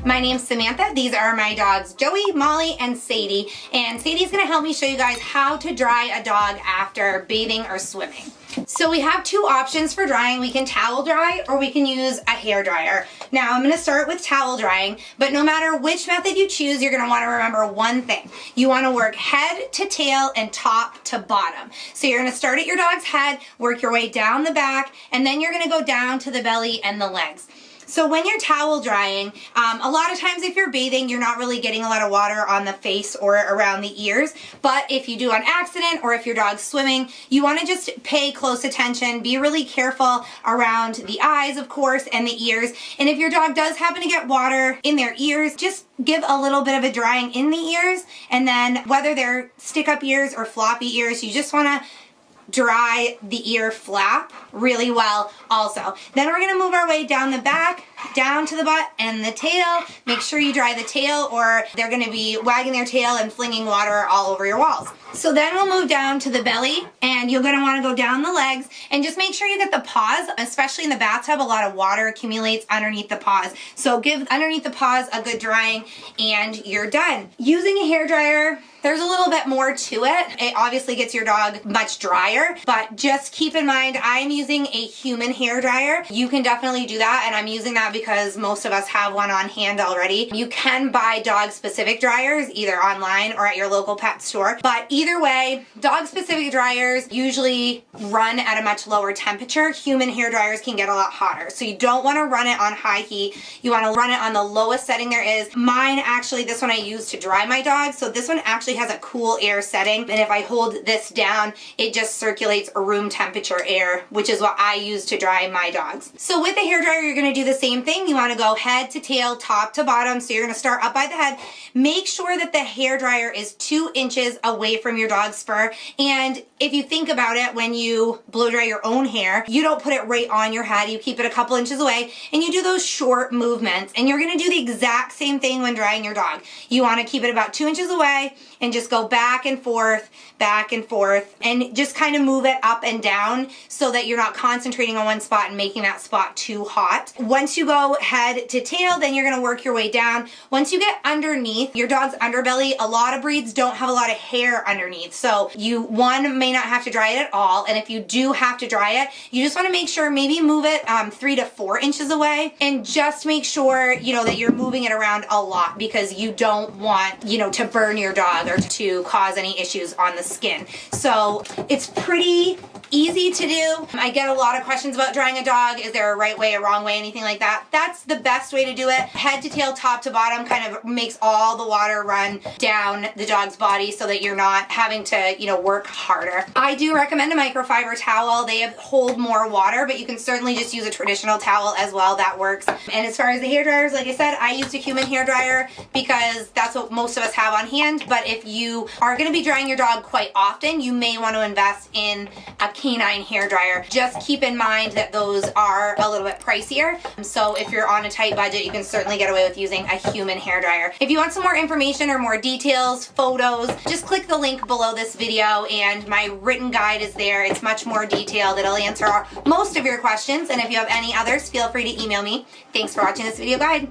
My name's Samantha. These are my dogs, Joey, Molly, and Sadie. And Sadie's gonna help me show you guys how to dry a dog after bathing or swimming. So we have two options for drying. We can towel dry or we can use a hair dryer. Now I'm gonna start with towel drying, but no matter which method you choose, you're gonna wanna remember one thing. You wanna work head to tail and top to bottom. So you're gonna start at your dog's head, work your way down the back, and then you're gonna go down to the belly and the legs. So when you're towel drying, a lot of times if you're bathing, you're not really getting a lot of water on the face or around the ears. But if you do on accident or if your dog's swimming, you want to just pay close attention, be really careful around the eyes, of course, and the ears. And if your dog does happen to get water in their ears, just give a little bit of a drying in the ears. And then whether they're stick-up ears or floppy ears, you just want to dry the ear flap really well also. Then we're gonna move our way down the back, down to the butt and the tail. Make sure you dry the tail or they're gonna be wagging their tail and flinging water all over your walls. So then we'll move down to the belly and you're gonna wanna go down the legs and just make sure you get the paws, especially in the bathtub, a lot of water accumulates underneath the paws. So give underneath the paws a good drying and you're done. Using a hair dryer, there's a little bit more to it. It obviously gets your dog much drier, but just keep in mind, I'm using a human hair dryer. You can definitely do that, and I'm using that because most of us have one on hand already. You can buy dog-specific dryers, either online or at your local pet store, but either way, dog-specific dryers usually run at a much lower temperature. Human hair dryers can get a lot hotter, so you don't wanna run it on high heat. You wanna run it on the lowest setting there is. Mine, actually, this one I use to dry my dog, so this one actually has a cool air setting, and if I hold this down, it just circulates a room temperature air, which is what I use to dry my dogs. So with the hair dryer, you're gonna do the same thing. You wanna go head to tail, top to bottom, so you're gonna start up by the head. Make sure that the hair dryer is 2 inches away from your dog's fur, and if you think about it, when you blow dry your own hair, you don't put it right on your head, you keep it a couple inches away, and you do those short movements, and you're gonna do the exact same thing when drying your dog. You wanna keep it about 2 inches away, and just go back and forth, and just kind of move it up and down so that you're not concentrating on one spot and making that spot too hot. Once you go head to tail, then you're gonna work your way down. Once you get underneath your dog's underbelly, a lot of breeds don't have a lot of hair underneath. So you, one, may not have to dry it at all, and if you do have to dry it, you just wanna make sure, maybe move it 3 to 4 inches away, and just make sure, you know, that you're moving it around a lot because you don't want, you know, to burn your dog or to cause any issues on the skin. So it's pretty easy to do. I get a lot of questions about drying a dog. Is there a right way, a wrong way, anything like that? That's the best way to do it. Head to tail, top to bottom, kind of makes all the water run down the dog's body so that you're not having to, you know, work harder. I do recommend a microfiber towel. They hold more water, but you can certainly just use a traditional towel as well. That works. And as far as the hair dryers, like I said, I used a human hair dryer because that's what most of us have on hand. But if you are going to be drying your dog quite often, you may want to invest in a canine hair dryer. Just keep in mind that those are a little bit pricier. So if you're on a tight budget, you can certainly get away with using a human hair dryer. If you want some more information or more details, photos, just click the link below this video and my written guide is there. It's much more detailed. It'll answer most of your questions, and if you have any others, feel free to email me. Thanks for watching this video guide.